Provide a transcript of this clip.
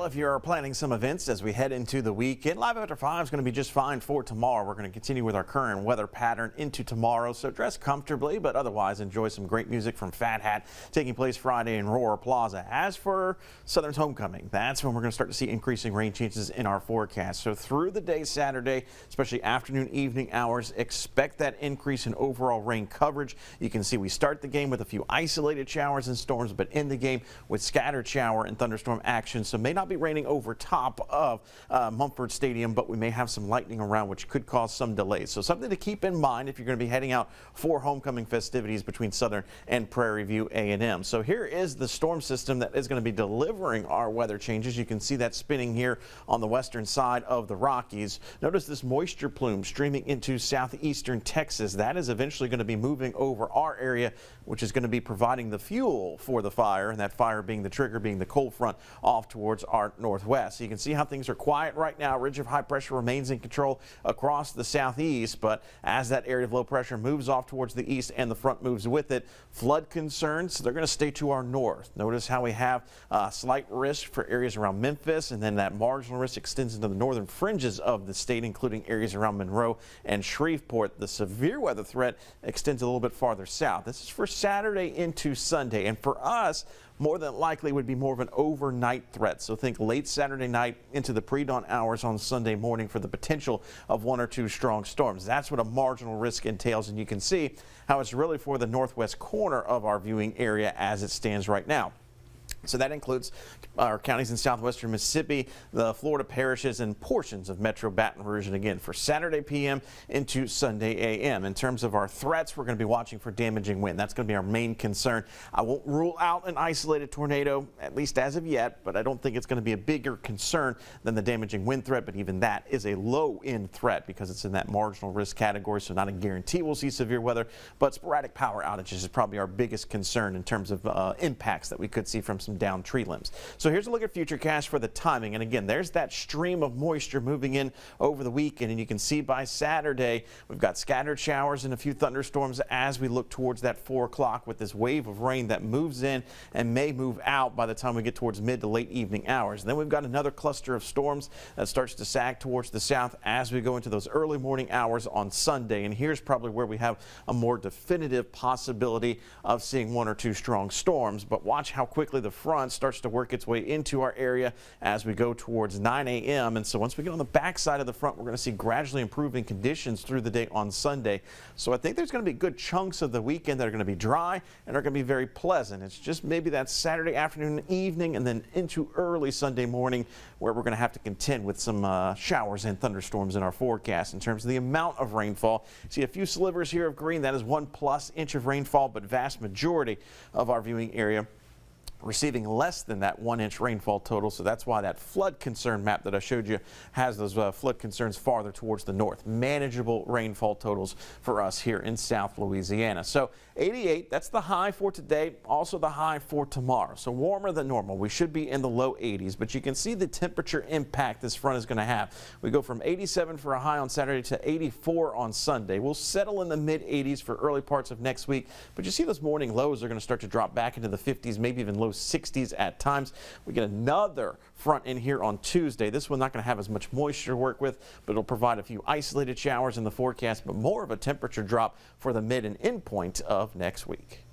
Well, if you're planning some events as we head into the weekend, Live After 5 is going to be just fine for tomorrow. We're going to continue with our current weather pattern into tomorrow, so dress comfortably, but otherwise enjoy some great music from Fat Hat taking place Friday in Roar Plaza. As for Southern's homecoming, that's when we're going to start to see increasing rain chances in our forecast. So through the day Saturday, especially afternoon, evening hours, expect that increase in overall rain coverage. You can see we start the game with a few isolated showers and storms, but end the game with scattered shower and thunderstorm action. So may not be raining over top of Mumford Stadium, but we may have some lightning around, which could cause some delays. So something to keep in mind if you're going to be heading out for homecoming festivities between Southern and Prairie View A&M. So here is the storm system that is going to be delivering our weather changes. You can see that spinning here on the western side of the Rockies. Notice this moisture plume streaming into southeastern Texas. That is eventually going to be moving over our area, which is going to be providing the fuel for the fire, and that fire being the trigger, being the cold front off towards our northwest. So you can see how things are quiet right now. Ridge of high pressure remains in control across the southeast, but as that area of low pressure moves off towards the east and the front moves with it, flood concerns, they're going to stay to our north. Notice how we have slight risk for areas around Memphis, and then that marginal risk extends into the northern fringes of the state, including areas around Monroe and Shreveport. The severe weather threat extends a little bit farther south. This is for Saturday into Sunday, and for us, more than likely would be more of an overnight threat. So think late Saturday night into the pre-dawn hours on Sunday morning for the potential of one or two strong storms. That's what a marginal risk entails, and you can see how it's really for the northwest corner of our viewing area as it stands right now. So that includes our counties in southwestern Mississippi, the Florida parishes, and portions of Metro Baton Rouge. And again, for Saturday p.m. into Sunday a.m. In terms of our threats, we're going to be watching for damaging wind. That's going to be our main concern. I won't rule out an isolated tornado, at least as of yet, but I don't think it's going to be a bigger concern than the damaging wind threat. But even that is a low-end threat because it's in that marginal risk category, so not a guarantee we'll see severe weather, but sporadic power outages is probably our biggest concern in terms of impacts that we could see from some down tree limbs. So here's a look at futurecast for the timing. And again, there's that stream of moisture moving in over the weekend. And you can see by Saturday, we've got scattered showers and a few thunderstorms as we look towards that 4 o'clock with this wave of rain that moves in and may move out by the time we get towards mid to late evening hours. And then we've got another cluster of storms that starts to sag towards the south as we go into those early morning hours on Sunday. And here's probably where we have a more definitive possibility of seeing one or two strong storms. But watch how quickly the front starts to work its way into our area as we go towards 9 a.m. And so once we get on the back side of the front, we're going to see gradually improving conditions through the day on Sunday. So I think there's going to be good chunks of the weekend that are going to be dry and are going to be very pleasant. It's just maybe that Saturday afternoon and evening and then into early Sunday morning where we're going to have to contend with some showers and thunderstorms in our forecast. In terms of the amount of rainfall, see a few slivers here of green. That is 1+ inch of rainfall, but vast majority of our viewing area receiving less than that 1 inch rainfall total. So that's why that flood concern map that I showed you has those flood concerns farther towards the north. Manageable rainfall totals for us here in South Louisiana. So 88, that's the high for today, also the high for tomorrow. So warmer than normal. We should be in the low 80s, but you can see the temperature impact this front is going to have. We go from 87 for a high on Saturday to 84 on Sunday. We'll settle in the mid 80s for early parts of next week, but you see those morning lows are going to start to drop back into the 50s, maybe even low 60s at times. We get another front in here on Tuesday. This one's not going to have as much moisture to work with, but it'll provide a few isolated showers in the forecast, but more of a temperature drop for the mid and end point of next week.